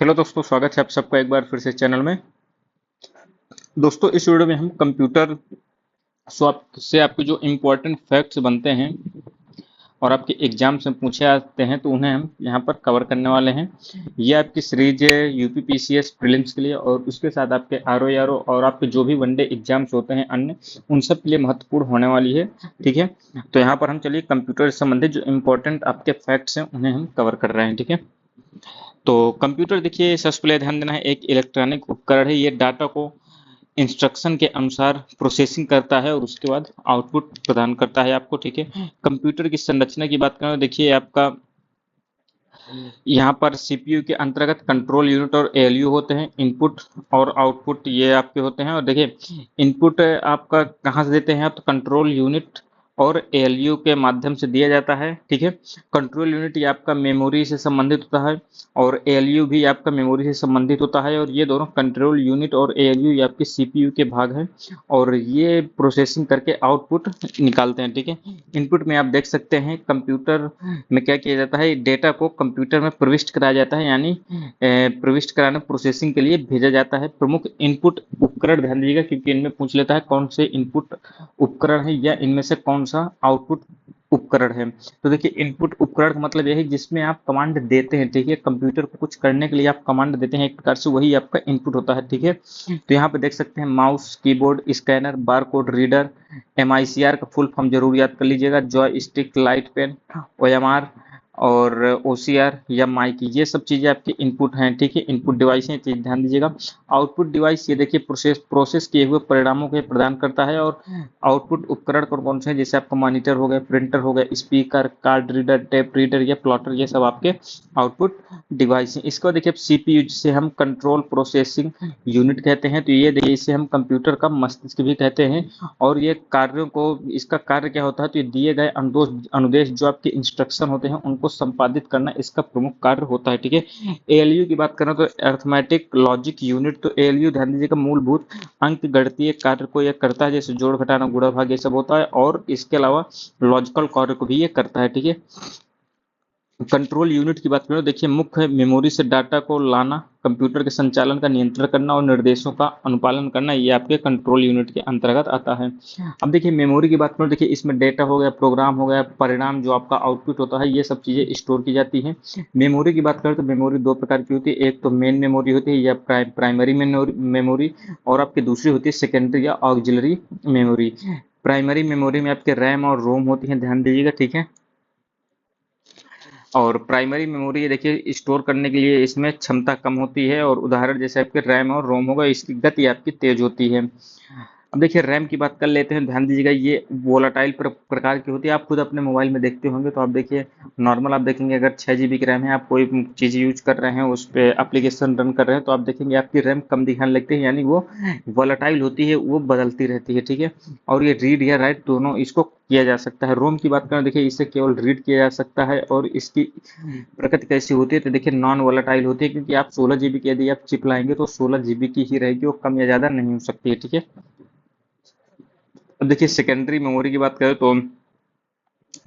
Hello दोस्तों, स्वागत है आप सबका एक बार फिर से चैनल में। दोस्तों, इस वीडियो में हम कंप्यूटर से आपके जो इम्पोर्टेंट फैक्ट्स बनते हैं और आपके एग्जाम से पूछे आते हैं तो उन्हें हम यहाँ पर कवर करने वाले हैं। ये आपकी सीरीज है यूपीपीसीएस प्रीलिम्स के लिए और उसके साथ आपके आरओ और आपके जो भी वनडे एग्जाम्स होते हैं अन्य, उन सब के लिए महत्वपूर्ण होने वाली है। ठीक है, तो यहाँ पर हम चलिए कंप्यूटर से संबंधित जो इम्पोर्टेंट आपके फैक्ट्स हैं उन्हें हम कवर कर रहे हैं। ठीक है, तो कंप्यूटर देखिए, सबसे पहले ध्यान देना है, एक इलेक्ट्रॉनिक उपकरण है। ये डाटा को इंस्ट्रक्शन के अनुसार प्रोसेसिंग करता है और उसके बाद आउटपुट प्रदान करता है आपको। ठीक है, कंप्यूटर की संरचना की बात करें तो देखिए आपका यहाँ पर सीपीयू के अंतर्गत कंट्रोल यूनिट और एएलयू होते हैं। इनपुट और आउटपुट ये आपके होते हैं। और देखिए इनपुट आपका कहाँ से देते हैं, तो कंट्रोल यूनिट और एएलयू के माध्यम से दिया जाता है। ठीक है, कंट्रोल यूनिट ये आपका मेमोरी से संबंधित होता है और एएलयू भी आपका मेमोरी से संबंधित होता है। और ये दोनों कंट्रोल यूनिट और एएलयू ये आपके सीपीयू के भाग हैं और ये प्रोसेसिंग करके आउटपुट निकालते हैं। ठीक है, इनपुट में आप देख सकते हैं कंप्यूटर में क्या किया जाता है, डेटा को कंप्यूटर में प्रविष्ट कराया जाता है, यानी प्रविष्ट कराने प्रोसेसिंग के लिए भेजा जाता है। प्रमुख इनपुट उपकरण ध्यान दीजिएगा क्योंकि इनमें पूछ लेता है कौन से इनपुट उपकरण है या इनमें से कौन सा आउटपुट उपकरण है। तो देखिए इनपुट उपकरण का मतलब यह है जिसमें आप कमांड देते हैं। ठीक है, कंप्यूटर को कुछ करने के लिए आप कमांड देते हैं, एक प्रकार से वही आपका इनपुट होता है। ठीक है, तो यहाँ पे देख सकते हैं mouse, keyboard, scanner, barcode reader, MICR का फुल फॉर्म जरूर याद कर लीजिएगा, joystick, light pen, OMR और ओसीआर या माइक, ये सब चीजें आपके इनपुट हैं। ठीक है, इनपुट डिवाइस है, चीज ध्यान दीजिएगा। आउटपुट डिवाइस ये देखिए प्रोसेस किए हुए परिणामों के प्रदान करता है। और आउटपुट उपकरण कौन कौन से हैं, जैसे आपका मॉनिटर हो गया, प्रिंटर हो गया, speaker, card reader, tape reader या प्लॉटर, ये सब आपके आउटपुट डिवाइस हैं। इसको देखिए सीपीयू जिसे हम कंट्रोल प्रोसेसिंग यूनिट कहते हैं, तो ये देखिए इसे हम कंप्यूटर का मस्तिष्क भी कहते हैं। और ये कार्यों को, इसका कार्य क्या होता है, तो ये दिए गए अनुदेश जो आपके इंस्ट्रक्शन होते हैं उनको संपादित करना इसका प्रमुख कार्य होता है। ठीक है, एएलयू की बात करें तो अर्थमेटिक लॉजिक यूनिट, तो एएलयू ध्यान दीजिएगा मूलभूत अंक गणितीय कार्य को यह करता है, जैसे जोड़ घटाना गुणा भाग ये सब होता है। और इसके अलावा लॉजिकल कार्य को भी ये करता है। ठीक है, कंट्रोल यूनिट की बात करें, देखिए मुख्य मेमोरी से डाटा को लाना, कंप्यूटर के संचालन का नियंत्रण करना और निर्देशों का अनुपालन करना, ये आपके कंट्रोल यूनिट के अंतर्गत आता है। अब देखिए मेमोरी की बात करें, देखिए इसमें डेटा हो गया, प्रोग्राम हो गया, परिणाम जो आपका आउटपुट होता है, ये सब चीजें स्टोर की जाती हैं। मेमोरी की बात करें तो मेमोरी दो प्रकार की होती है, एक तो मेन मेमोरी होती है या प्राइमरी मेमोरी, और आपकी दूसरी होती है सेकेंडरी या ऑक्सिलरी मेमोरी। प्राइमरी मेमोरी में आपके रैम और रोम होती है, ध्यान दीजिएगा। ठीक है, और प्राइमरी मेमोरी देखिए स्टोर करने के लिए इसमें क्षमता कम होती है, और उदाहरण जैसे आपके रैम और रोम होगा, इसकी गति आपकी तेज होती है। अब देखिए रैम की बात कर लेते हैं, ध्यान दीजिएगा ये वोलाटाइल प्रकार की होती है। आप खुद अपने मोबाइल में देखते होंगे तो आप देखिए नॉर्मल आप देखेंगे अगर 6 GB की रैम है, आप कोई चीज़ यूज कर रहे हैं, उस पर एप्लीकेशन रन कर रहे हैं, तो आप देखेंगे आपकी रैम कम दिखाने लगती है, यानी वो वोलाटाइल होती है, वो बदलती रहती है। ठीक है, और ये रीड या राइट दोनों इसको किया जा सकता है। रोम की बात करें देखिए इसे केवल रीड किया जा सकता है, और इसकी प्रकृति कैसी होती है, तो देखिए नॉन वोलाटाइल होती है, क्योंकि आप 16 GB की यदि आप चिप लाएंगे तो 16 GB की ही रहेगी, वो कम या ज़्यादा नहीं हो सकती है। ठीक है, अब देखिए सेकेंडरी मेमोरी की बात करें तो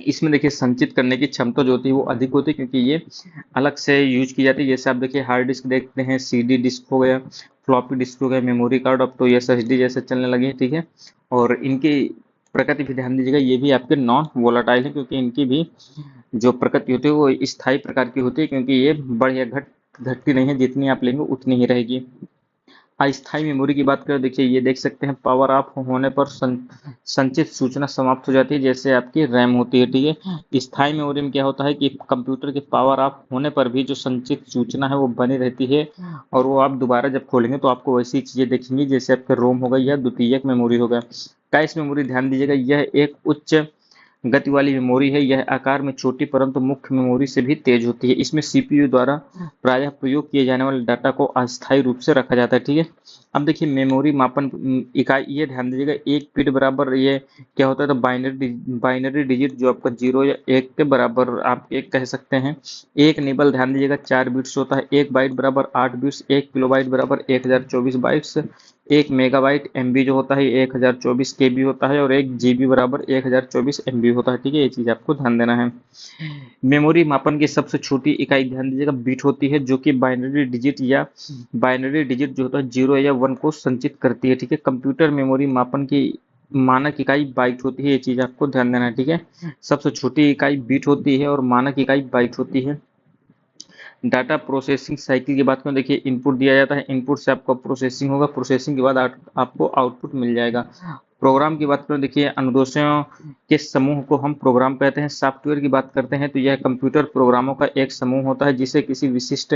इसमें देखिए संचित करने की क्षमता जो होती है वो अधिक होती है, क्योंकि ये अलग से यूज की जाती है। जैसे आप देखिए हार्ड डिस्क देखते हैं, सीडी डिस्क हो गया, फ्लॉपी डिस्क हो गया, मेमोरी कार्ड, अब तो एसएसडी जैसे चलने लगे हैं। ठीक है, और इनकी प्रकृति भी ध्यान दीजिएगा, ये भी आपके नॉन वोलाटाइल है, क्योंकि इनकी भी जो प्रकृति होती है वो स्थायी प्रकार की होती है, क्योंकि ये बढ़ या घटती नहीं है, जितनी आप लेंगे उतनी ही रहेगी। अस्थायी मेमोरी की बात करें, देखिए ये देख सकते हैं पावर ऑफ होने पर संचित सूचना समाप्त हो जाती है, जैसे आपकी रैम होती है। ठीक है, स्थायी मेमोरी में क्या होता है कि कंप्यूटर के पावर ऑफ होने पर भी जो संचित सूचना है वो बनी रहती है, और वो आप दोबारा जब खोलेंगे तो आपको वैसी चीजें दिखेंगी जैसे आपके रोम हो गई या द्वितीयक मेमोरी हो गया। कैश मेमोरी ध्यान दीजिएगा, यह एक उच्च गति वाली मेमोरी है। यह आकार में छोटी परंतु मुख्य मेमोरी से भी तेज होती है। इसमें सीपीयू द्वारा प्रायः प्रयोग किए जाने वाले डाटा को अस्थायी रूप से रखा जाता है। ठीक है, अब देखिए मेमोरी मापन इकाई, ये ध्यान दीजिएगा 1 बिट बराबर ये क्या होता है, तो बाइनरी डिजिट जो आपका 0 या 1 के बराबर आप एक कह सकते हैं। एक निबल ध्यान दीजिएगा 4 बिट्स होता है, 1 बाइट बराबर 8 बिट्स, 1 किलोबाइट बराबर 1024 बाइट्स, 1 मेगाबाइट एमबी जो होता है 1024 केबी होता है, और 1 जीबी बराबर 1024 एमबी होता है। ठीक है, ये चीज़ आपको ध्यान देना है। मेमोरी मापन की सबसे छोटी इकाई ध्यान दीजिएगा बिट होती है, जो कि बाइनरी डिजिट जो होता है 0 या 1 को संचित करती है। ठीक है, कंप्यूटर मेमोरी मापन की मानक इकाई बाइट होती है, ये चीज़ आपको ध्यान देना है। ठीक है, सबसे छोटी इकाई बिट होती है और मानक इकाई बाइट होती है। डाटा प्रोसेसिंग साइकिल की बात करें, देखिए इनपुट दिया जाता है, इनपुट से आपका प्रोसेसिंग होगा, प्रोसेसिंग के बाद आपको आउटपुट मिल जाएगा। प्रोग्राम की बात करें, देखिए अनुदेशों के समूह को हम प्रोग्राम कहते हैं। सॉफ्टवेयर की बात करते हैं तो यह कंप्यूटर प्रोग्रामों का एक समूह होता है जिसे किसी विशिष्ट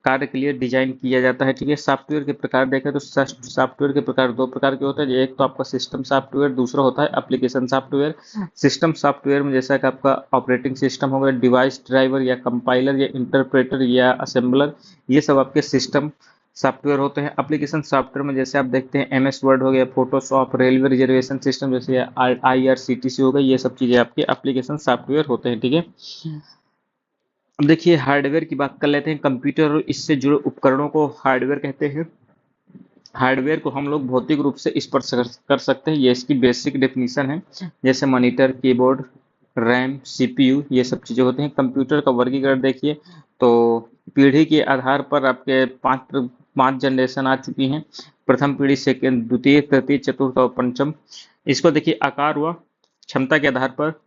कार्य के लिए डिजाइन किया जाता है। ठीक है, सॉफ्टवेयर के प्रकार देखें तो सॉफ्टवेयर के प्रकार दो प्रकार के होते हैं। एक तो आपका सिस्टम सॉफ्टवेयर, दूसरा होता है एप्लीकेशन सॉफ्टवेयर। सिस्टम सॉफ्टवेयर में जैसा कि आपका ऑपरेटिंग सिस्टम हो गया, डिवाइस ड्राइवर या कंपाइलर या इंटरप्रेटर या असेंबलर, ये सब आपके सिस्टम सॉफ्टवेयर होते हैं। एप्लीकेशन सॉफ्टवेयर में जैसे आप देखते हैं एमएस वर्ड हो गया, फोटोशॉप, रेलवे रिजर्वेशन सिस्टम जैसे आईआरसीटीसी हो गई, ये सब चीज़ें आपके एप्लीकेशन सॉफ्टवेयर होते हैं। ठीक है, अब देखिए हार्डवेयर की बात कर लेते हैं। कंप्यूटर और इससे जुड़े उपकरणों को हार्डवेयर कहते हैं। हार्डवेयर को हम लोग भौतिक रूप से स्पर्श कर सकते हैं, ये इसकी बेसिक डेफिनेशन है। जैसे मॉनिटर, कीबोर्ड, रैम, सीपीयू, ये सब चीज़ें होते हैं। कंप्यूटर का वर्गीकरण देखिए तो पीढ़ी के आधार पर आपके पांच जनरेशन आ चुकी हैं। प्रथम पीढ़ी, सेकेंड, द्वितीय, तृतीय, चतुर्थ और पंचम। इसको देखिए आकार व क्षमता के आधार पर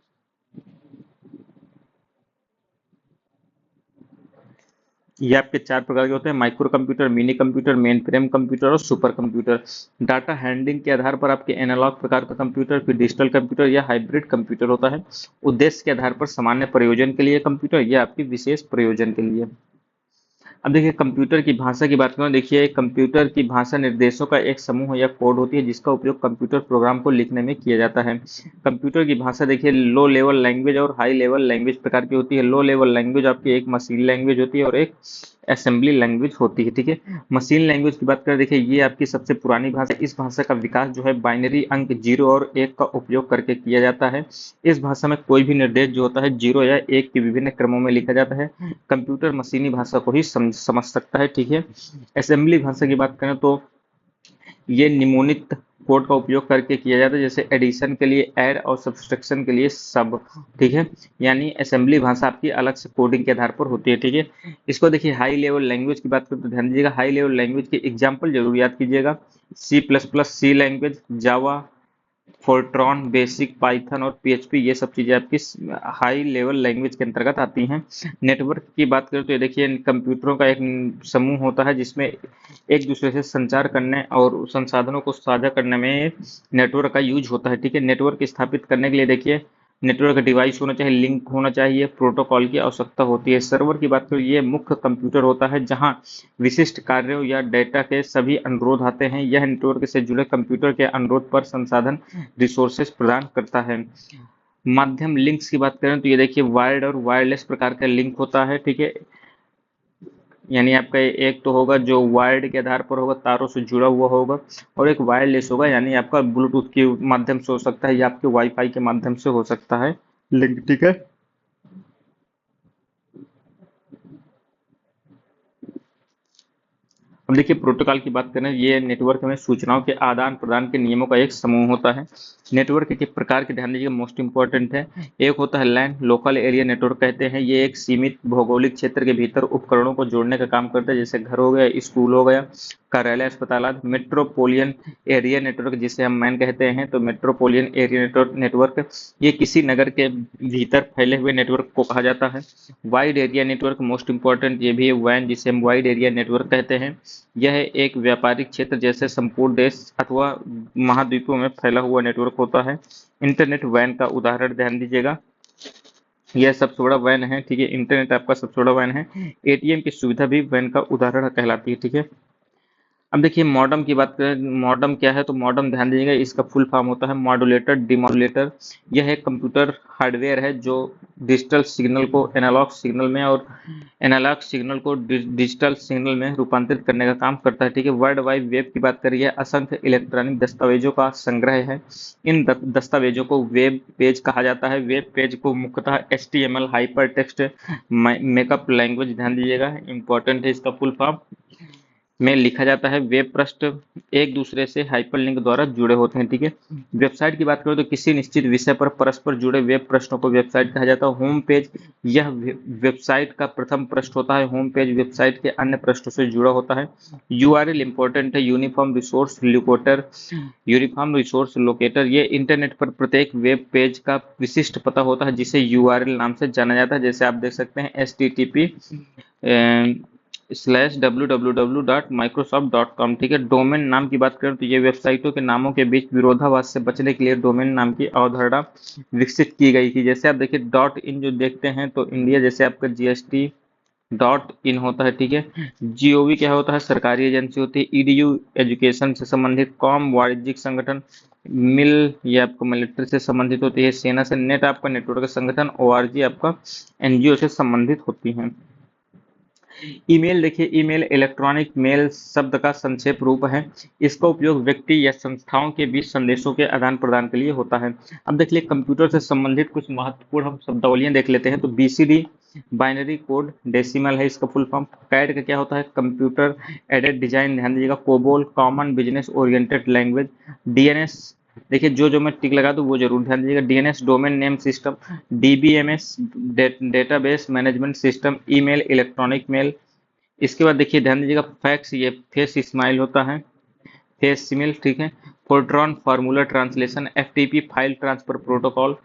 ये आपके चार प्रकार के होते हैं: micro computer, mini computer, main frame computer और सुपर कंप्यूटर। डाटा हैंडलिंग के आधार पर आपके एनालॉग प्रकार का कंप्यूटर, फिर डिजिटल कंप्यूटर या हाइब्रिड कंप्यूटर होता है। उद्देश्य के आधार पर सामान्य प्रयोजन के लिए कंप्यूटर या आपके विशेष प्रयोजन के लिए। अब देखिए कंप्यूटर की भाषा की बात करें, देखिए कंप्यूटर की भाषा निर्देशों का एक समूह या कोड होती है जिसका उपयोग कंप्यूटर प्रोग्राम को लिखने में किया जाता है। कंप्यूटर की भाषा देखिए लो लेवल लैंग्वेज और हाई लेवल लैंग्वेज प्रकार की होती है। लो लेवल लैंग्वेज आपकी एक मशीन लैंग्वेज होती है और एक असेंबली लैंग्वेज होती है। ठीक है, मशीन लैंग्वेज की बात करें, देखिए ये आपकी सबसे पुरानी भाषा। इस भाषा का विकास जो है बाइनरी अंक 0 और 1 का उपयोग करके किया जाता है। इस भाषा में कोई भी निर्देश जो होता है 0 या 1 के विभिन्न क्रमों में लिखा जाता है। कंप्यूटर मशीनी भाषा को ही समझ सकता है। ठीक है, असेंबली भाषा की बात करें तो ये निमोनित कोड का उपयोग करके किया जाता है, जैसे एडिशन के लिए ऐड और सब्सट्रैक्शन के लिए सब। ठीक है, यानी असेंबली भाषा आपकी अलग से कोडिंग के आधार पर होती है। ठीक है, इसको देखिए हाई लेवल लैंग्वेज की बात करें तो ध्यान दीजिएगा, हाई लेवल लैंग्वेज के एग्जाम्पल जरूर याद कीजिएगा। सी प्लस प्लस, सी लैंग्वेज, जावा, फोर्ट्रॉन, बेसिक, पाइथन और पीएचपी, ये सब चीज़ें आपकी हाई लेवल लैंग्वेज के अंतर्गत आती हैं। नेटवर्क की बात करें तो ये देखिए कंप्यूटरों का एक समूह होता है जिसमें एक दूसरे से संचार करने और संसाधनों को साझा करने में नेटवर्क का यूज होता है। ठीक है, नेटवर्क स्थापित करने के लिए देखिए नेटवर्क डिवाइस होना चाहिए, लिंक होना चाहिए, प्रोटोकॉल की आवश्यकता होती है। सर्वर की बात करें, ये मुख्य कंप्यूटर होता है जहां विशिष्ट कार्यों या डेटा के सभी अनुरोध आते हैं। यह नेटवर्क से जुड़े कंप्यूटर के अनुरोध पर संसाधन रिसोर्सेज प्रदान करता है। माध्यम लिंक्स की बात करें तो ये देखिए वायर्ड और वायरलेस प्रकार का लिंक होता है। ठीक है, यानी आपका एक तो होगा जो वायर्ड के आधार पर होगा, तारों से जुड़ा हुआ होगा, और एक वायरलेस होगा यानी आपका ब्लूटूथ के माध्यम से हो सकता है या आपके वाईफाई के माध्यम से हो सकता है लिंक। ठीक है, अब देखिए प्रोटोकॉल की बात करें, ये नेटवर्क में सूचनाओं के आदान प्रदान के नियमों का एक समूह होता है। नेटवर्क के प्रकार के ध्यान दीजिए, मोस्ट इंपॉर्टेंट है। एक होता है लैन, लोकल एरिया नेटवर्क कहते हैं। ये एक सीमित भौगोलिक क्षेत्र के भीतर उपकरणों को जोड़ने का काम करता है, जैसे घर हो गया, स्कूल हो गया, कार्यालय, अस्पताल। मेट्रोपोलियन एरिया नेटवर्क जिसे हम मैन कहते हैं, तो मेट्रोपोलियन एरिया नेटवर्क ये किसी नगर के भीतर फैले हुए नेटवर्क को कहा जाता है। Wide area network most important ये भी है, वैन जिसे हम वाइड एरिया नेटवर्क कहते हैं। यह एक व्यापारिक क्षेत्र जैसे संपूर्ण देश अथवा महाद्वीपों में फैला हुआ नेटवर्क होता है। इंटरनेट वैन का उदाहरण ध्यान दीजिएगा, यह सबसे बड़ा वैन है। ठीक है, इंटरनेट आपका सबसे बड़ा वैन है। एटीएम की सुविधा भी वैन का उदाहरण कहलाती है। ठीक है, अब देखिए मॉडेम की बात करें, मॉडेम क्या है तो मॉडेम ध्यान दीजिएगा, इसका फुल फॉर्म होता है मॉड्यूलेटर डिमॉड्यूलेटर। यह एक कंप्यूटर हार्डवेयर है जो डिजिटल सिग्नल को एनालॉग सिग्नल में और एनालॉग सिग्नल को डिजिटल सिग्नल में रूपांतरित करने का काम करता है। ठीक है, वर्ल्ड वाइड वेब की बात करिए, असंख्य इलेक्ट्रॉनिक दस्तावेजों का संग्रह है। इन दस्तावेजों को वेब पेज कहा जाता है। वेब पेज को मुख्यतः HTML hyper text makeup language ध्यान दीजिएगा, इंपॉर्टेंट है इसका फुल फॉर्म, में लिखा जाता है। वेब पृष्ठ एक दूसरे से हाइपरलिंक द्वारा जुड़े होते हैं, ठीक है। वेबसाइट की बात करें तो किसी निश्चित विषय पर परस्पर जुड़े वेब पृष्ठों को वेबसाइट कहा जाता है। होम पेज, यह वेबसाइट का प्रथम पृष्ठ होता है। होम पेज वेबसाइट के अन्य पृष्ठों से जुड़ा होता है। यूआरएल इंपॉर्टेंट है। Uniform resource locator, uniform resource locator ये इंटरनेट पर प्रत्येक वेब पेज का विशिष्ट पता होता है जिसे यूआरएल नाम से जाना जाता है। जैसे आप देख सकते हैं http /www.microsoft.com, ठीक है। डोमेन नाम की बात करें तो ये वेबसाइटों के नामों के बीच विरोधाभास से बचने के लिए डोमेन नाम की अवधारणा विकसित की गई थी। जैसे आप देखिए डॉट इन जो देखते हैं तो इंडिया जैसे आपका जीएसटी डॉट इन होता है, ठीक है। जीओवी क्या होता है, सरकारी एजेंसी होती है। ईडीयू एजुकेशन से संबंधित। कॉम वाणिज्यिक संगठन। मिल ये आपको मिलिट्री से संबंधित होती है। सेना से। नेट आपका नेटवर्क संगठन। ओआरजी आपका एनजीओ से संबंधित होती है। ईमेल देखिए, ईमेल इलेक्ट्रॉनिक मेल शब्द का संक्षेप रूप है। इसका उपयोग व्यक्ति या संस्थाओं के बीच संदेशों के आदान प्रदान के लिए होता है। अब देख लिए कंप्यूटर से संबंधित कुछ महत्वपूर्ण हम शब्दावलियां देख लेते हैं। तो बीसीडी बाइनरी कोड डेसिमल है इसका फुल फॉर्म। कैड का क्या होता है, कंप्यूटर एडेड डिजाइन, ध्यान दीजिएगा। COBOL common business oriented language. DNS देखिए जो मैं टिक लगा दूं वो जरूर ध्यान दीजिएगा। DNS domain name system. DBMS database management system. Email electronic mail. इसके बाद देखिए ध्यान दीजिएगा फैक्स ये फेस स्माइल होता है। फेस सिमिल, ठीक है। FORTRAN formula translation. FTP file transfer protocol.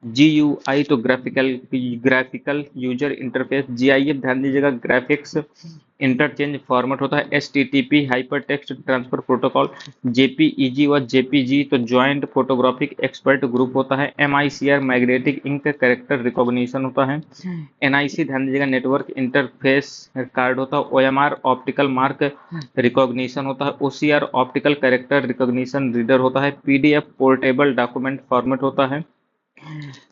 GUI तो ग्राफिकल यूजर इंटरफेस। जीआईएफ ध्यान दीजिएगा ग्राफिक्स इंटरचेंज फॉर्मेट होता है। HTTP hypertext transfer protocol. JPEG व जेपीजी तो ज्वाइंट फोटोग्राफिक एक्सपर्ट ग्रुप होता है। MICR magnetic ink character recognition होता है। एनआईसी ध्यान दीजिएगा नेटवर्क इंटरफेस कार्ड होता है। ओएमआर ऑप्टिकल मार्क रिकॉग्निशन होता है। OCR optical character recognition reader होता है। पीडीएफ पोर्टेबल डॉक्यूमेंट फॉर्मेट होता है।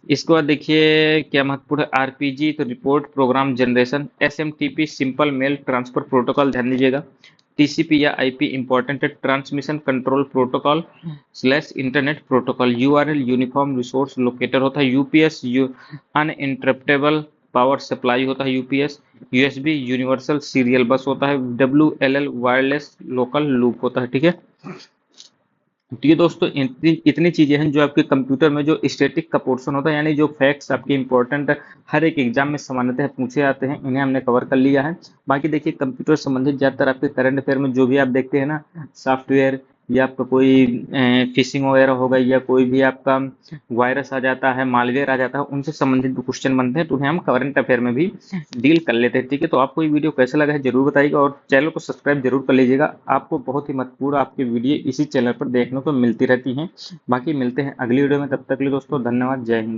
इसके बाद देखिए क्या महत्वपूर्ण है, आरपीजी तो report program generation. SMTP simple mail transfer protocol ध्यान दीजिएगा। टीसीपी या आईपी इंपॉर्टेंट है। Transmission control protocol / internet protocol. URL uniform resource locator होता है। यूपीएस अनइंटरप्टेबल पावर सप्लाई होता है यूपीएस। यूएसबी यूनिवर्सल सीरियल बस होता है। डब्ल्यूएलएल वायरलेस लोकल लूप होता है, ठीक है। तो ये दोस्तों इतनी चीजें हैं जो आपके कंप्यूटर में जो स्टैटिक का पोर्शन होता है, यानी जो फैक्ट्स आपके इंपॉर्टेंट हर एक एग्जाम में सामान्यतः पूछे जाते हैं, इन्हें हमने कवर कर लिया है। बाकी देखिए कंप्यूटर संबंधित ज्यादातर आपके करंट अफेयर में जो भी आप देखते हैं ना, सॉफ्टवेयर या आपका कोई फिशिंग वगैरह हो गई या कोई भी आपका वायरस आ जाता है, मालवेयर आ जाता है, उनसे संबंधित जो क्वेश्चन बनते हैं तो उन्हें हम करंट अफेयर में भी डील कर लेते हैं, ठीक है। तो आपको ये वीडियो कैसा लगा है जरूर बताइएगा और चैनल को सब्सक्राइब जरूर कर लीजिएगा। आपको बहुत ही महत्वपूर्ण आपकी वीडियो इसी चैनल पर देखने को मिलती रहती हैं। बाकी मिलते हैं अगली वीडियो में, तब तक के लिए दोस्तों धन्यवाद, जय हिंद।